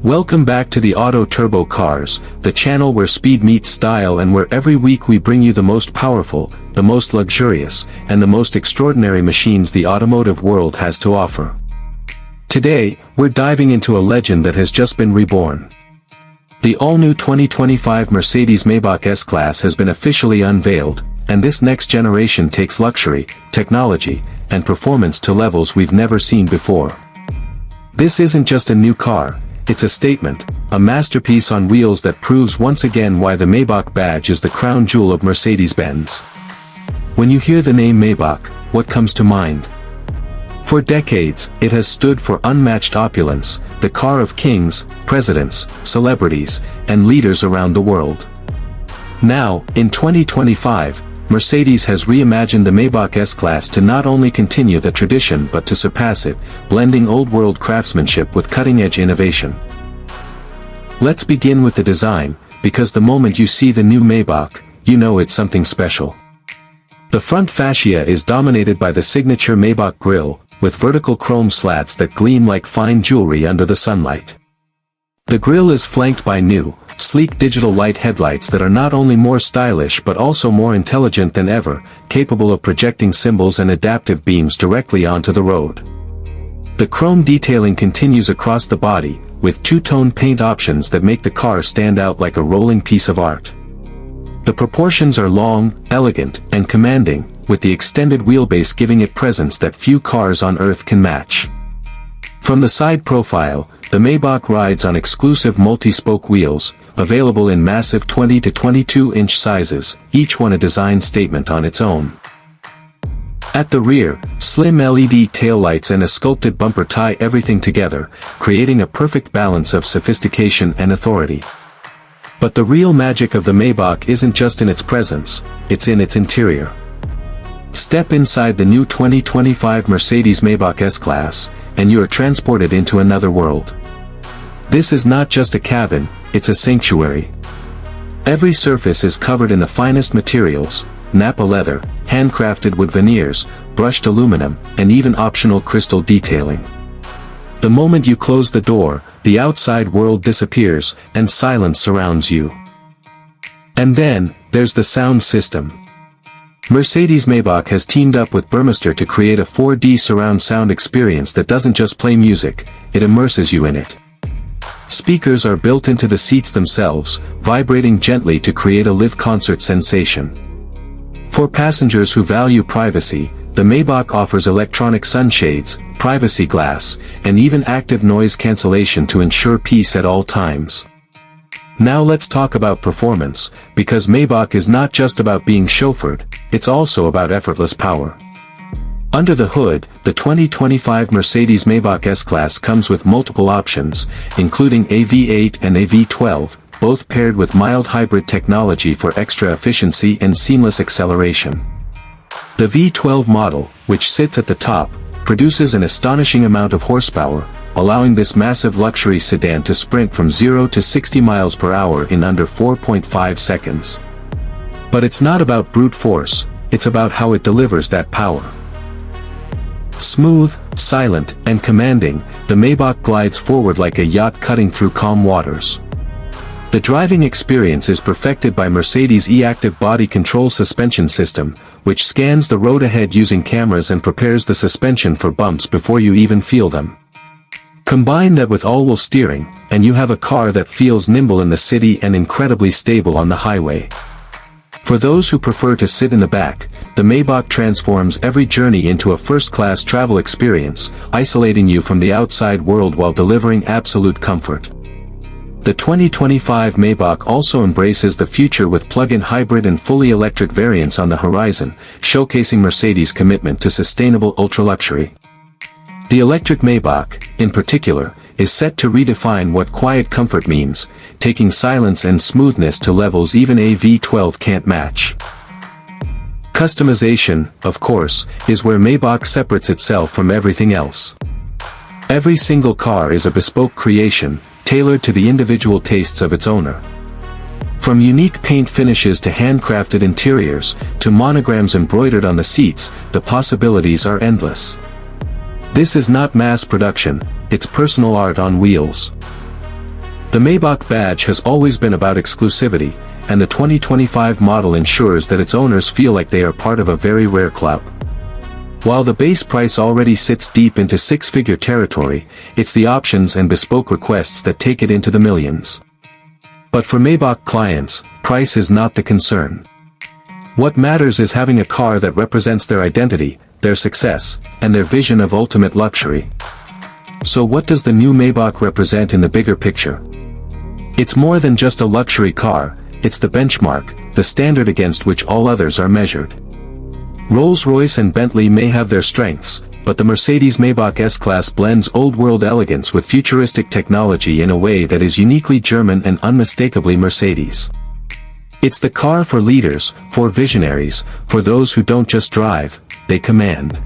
Welcome back to the Auto Turbo Cars, the channel where speed meets style and where every week we bring you the most powerful, the most luxurious, and the most extraordinary machines the automotive world has to offer. Today, we're diving into a legend that has just been reborn. The all-new 2025 Mercedes Maybach S-Class has been officially unveiled, and this next generation takes luxury, technology, and performance to levels we've never seen before. This isn't just a new car. It's a statement, a masterpiece on wheels that proves once again why the Maybach badge is the crown jewel of Mercedes-Benz. When you hear the name Maybach, what comes to mind? For decades, it has stood for unmatched opulence, the car of kings, presidents, celebrities, and leaders around the world. Now, in 2025, Mercedes has reimagined the Maybach S-Class to not only continue the tradition but to surpass it, blending old-world craftsmanship with cutting-edge innovation. Let's begin with the design, because the moment you see the new Maybach, you know it's something special. The front fascia is dominated by the signature Maybach grille, with vertical chrome slats that gleam like fine jewelry under the sunlight. The grille is flanked by new, sleek digital light headlights that are not only more stylish but also more intelligent than ever, capable of projecting symbols and adaptive beams directly onto the road. The chrome detailing continues across the body, with two-tone paint options that make the car stand out like a rolling piece of art. The proportions are long, elegant, and commanding, with the extended wheelbase giving it presence that few cars on Earth can match. From the side profile, the Maybach rides on exclusive multi-spoke wheels, available in massive 20 to 22-inch sizes, each one a design statement on its own. At the rear, slim LED taillights and a sculpted bumper tie everything together, creating a perfect balance of sophistication and authority. But the real magic of the Maybach isn't just in its presence, it's in its interior. Step inside the new 2025 Mercedes Maybach S-Class, and you are transported into another world. This is not just a cabin, it's a sanctuary. Every surface is covered in the finest materials, Napa leather, handcrafted wood veneers, brushed aluminum, and even optional crystal detailing. The moment you close the door, the outside world disappears, and silence surrounds you. And then, there's the sound system. Mercedes Maybach has teamed up with Burmester to create a 4D surround sound experience that doesn't just play music, it immerses you in it. Speakers are built into the seats themselves, vibrating gently to create a live concert sensation. For passengers who value privacy, the Maybach offers electronic sunshades, privacy glass, and even active noise cancellation to ensure peace at all times. Now let's talk about performance, because Maybach is not just about being chauffeured, it's also about effortless power. Under the hood, the 2025 Mercedes Maybach S-Class comes with multiple options, including a V8 and a V12, both paired with mild hybrid technology for extra efficiency and seamless acceleration. The V12 model, which sits at the top, produces an astonishing amount of horsepower, allowing this massive luxury sedan to sprint from 0 to 60 miles per hour in under 4.5 seconds. But it's not about brute force, it's about how it delivers that power. Smooth, silent, and commanding, the Maybach glides forward like a yacht cutting through calm waters. The driving experience is perfected by Mercedes' e-active body control suspension system, which scans the road ahead using cameras and prepares the suspension for bumps before you even feel them. Combine that with all-wheel steering, and you have a car that feels nimble in the city and incredibly stable on the highway. For those who prefer to sit in the back, the Maybach transforms every journey into a first-class travel experience, isolating you from the outside world while delivering absolute comfort. The 2025 Maybach also embraces the future with plug-in hybrid and fully electric variants on the horizon, showcasing Mercedes' commitment to sustainable ultra-luxury. The electric Maybach, in particular, is set to redefine what quiet comfort means, taking silence and smoothness to levels even a V12 can't match. Customization, of course, is where Maybach separates itself from everything else. Every single car is a bespoke creation, tailored to the individual tastes of its owner. From unique paint finishes to handcrafted interiors, to monograms embroidered on the seats, the possibilities are endless. This is not mass production, it's personal art on wheels. The Maybach badge has always been about exclusivity, and the 2025 model ensures that its owners feel like they are part of a very rare club. While the base price already sits deep into six-figure territory, it's the options and bespoke requests that take it into the millions. But for Maybach clients, price is not the concern. What matters is having a car that represents their identity, their success, and their vision of ultimate luxury. So what does the new Maybach represent in the bigger picture? It's more than just a luxury car, it's the benchmark, the standard against which all others are measured. Rolls-Royce and Bentley may have their strengths, but the Mercedes Maybach S-Class blends old-world elegance with futuristic technology in a way that is uniquely German and unmistakably Mercedes. It's the car for leaders, for visionaries, for those who don't just drive, they command.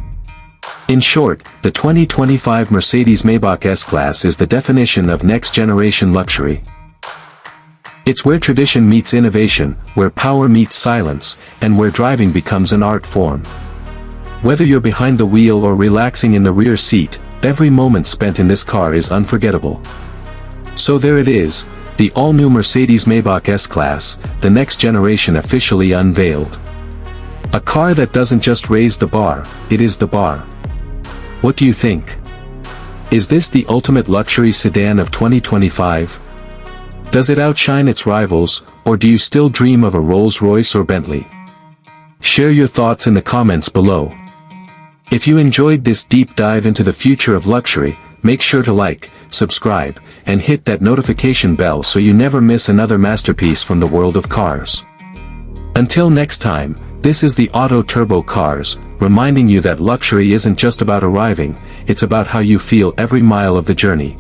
In short, the 2025 Mercedes Maybach S-Class is the definition of next-generation luxury. It's where tradition meets innovation, where power meets silence, and where driving becomes an art form. Whether you're behind the wheel or relaxing in the rear seat, every moment spent in this car is unforgettable. So there it is, the all-new Mercedes Maybach S-Class, the next generation officially unveiled. A car that doesn't just raise the bar, it is the bar. What do you think? Is this the ultimate luxury sedan of 2025? Does it outshine its rivals, or do you still dream of a Rolls-Royce or Bentley? Share your thoughts in the comments below. If you enjoyed this deep dive into the future of luxury, make sure to like, subscribe, and hit that notification bell so you never miss another masterpiece from the world of cars. Until next time, this is the Auto Turbo Cars, reminding you that luxury isn't just about arriving, it's about how you feel every mile of the journey.